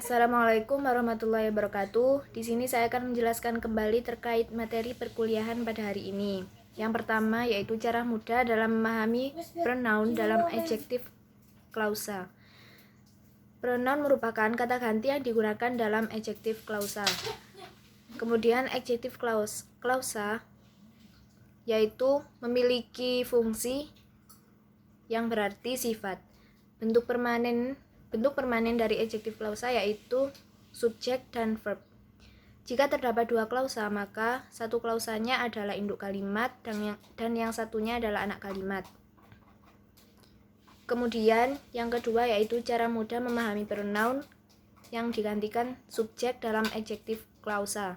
Assalamualaikum warahmatullahi wabarakatuh. Di sini saya akan menjelaskan kembali terkait materi perkuliahan pada hari ini. Yang pertama yaitu cara mudah dalam memahami pronoun dalam adjective clausa. Pronoun merupakan kata ganti yang digunakan dalam adjective clausa. Kemudian adjective clausa yaitu memiliki fungsi yang berarti sifat. Bentuk permanen dari adjective clausa yaitu subjek dan verb. Jika terdapat dua klausa, maka satu klausanya adalah induk kalimat dan yang satunya adalah anak kalimat. Kemudian yang kedua yaitu cara mudah memahami pronoun yang digantikan subjek dalam adjective clausa.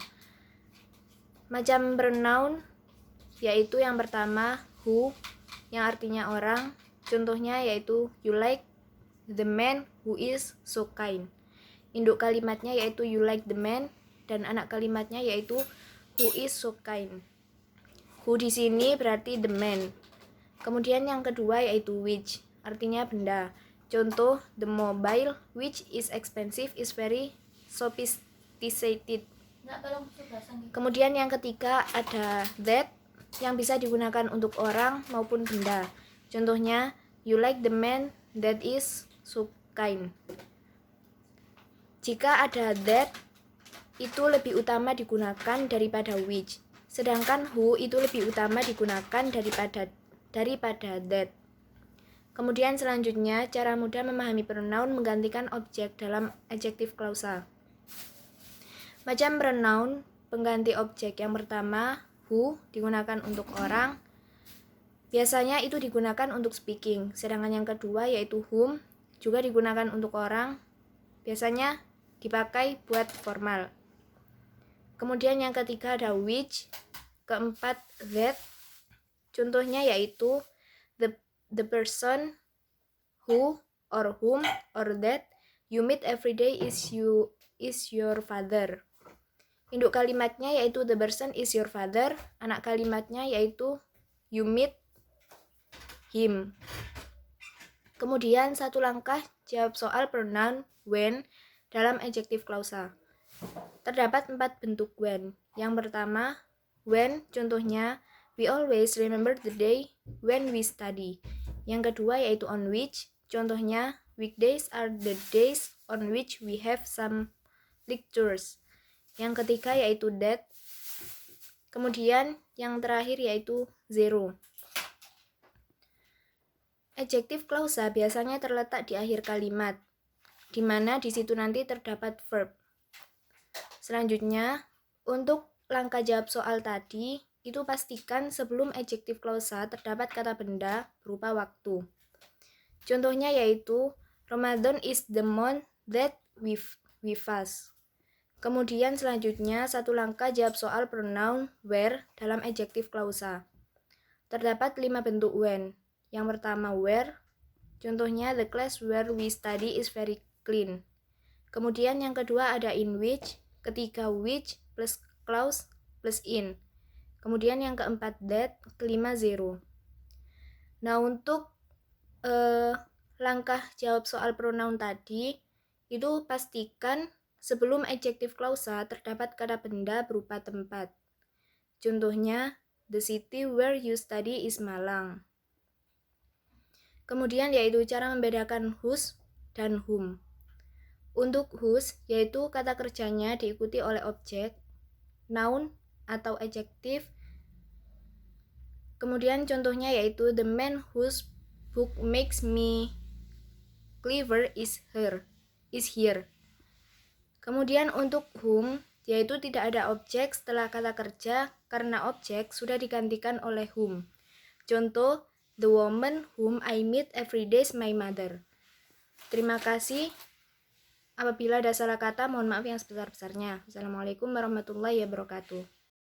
Macam pronoun yaitu yang pertama who yang artinya orang. Contohnya yaitu you like the man who is so kind. Induk kalimatnya yaitu you like the man dan anak kalimatnya yaitu who is so kind. Who di sini berarti the man. Kemudian yang kedua yaitu which, artinya benda. Contoh the mobile which is expensive is very sophisticated. Kemudian yang ketiga ada that yang bisa digunakan untuk orang maupun benda. Contohnya you like the man that is so kind. Jika ada that, itu lebih utama digunakan daripada which. Sedangkan who itu lebih utama digunakan daripada that. Kemudian selanjutnya, cara mudah memahami pronoun menggantikan objek dalam adjective clausa. Macam pronoun pengganti objek yang pertama, who digunakan untuk orang. Biasanya itu digunakan untuk speaking. Sedangkan yang kedua yaitu whom juga digunakan untuk orang. Biasanya dipakai buat formal. Kemudian yang ketiga ada which, keempat that. Contohnya yaitu the person who or whom or that you meet every day is your father. Induk kalimatnya yaitu the person is your father, anak kalimatnya yaitu you meet him. Kemudian satu langkah jawab soal pronoun when dalam adjective clausa. Terdapat 4 bentuk when. Yang pertama, when contohnya we always remember the day when we study. Yang kedua yaitu on which, contohnya weekdays are the days on which we have some lectures. Yang ketiga yaitu that. Kemudian yang terakhir yaitu zero. Adjective clausa biasanya terletak di akhir kalimat, di mana di situ nanti terdapat verb. Selanjutnya, untuk langkah jawab soal tadi, itu pastikan sebelum adjective clausa terdapat kata benda berupa waktu. Contohnya yaitu Ramadan is the month that we fast. Kemudian selanjutnya, satu langkah jawab soal pronoun where dalam adjective clausa. Terdapat 5 bentuk when. Yang pertama where, contohnya the class where we study is very clean. Kemudian yang kedua ada in which, ketiga which plus clause plus in. Kemudian yang keempat that, kelima zero. Nah untuk langkah jawab soal pronoun tadi, itu pastikan sebelum adjective clausa terdapat kata benda berupa tempat. Contohnya the city where you study is Malang. Kemudian yaitu cara membedakan whose dan whom. Untuk whose yaitu kata kerjanya diikuti oleh objek, noun atau adjektif. Kemudian contohnya yaitu the man whose book makes me clever is here. Kemudian untuk whom yaitu tidak ada objek setelah kata kerja karena objek sudah digantikan oleh whom. Contoh the woman whom I meet every day is my mother. Terima kasih. Apabila ada salah kata, mohon maaf yang sebesar-besarnya. Assalamualaikum warahmatullahi wabarakatuh.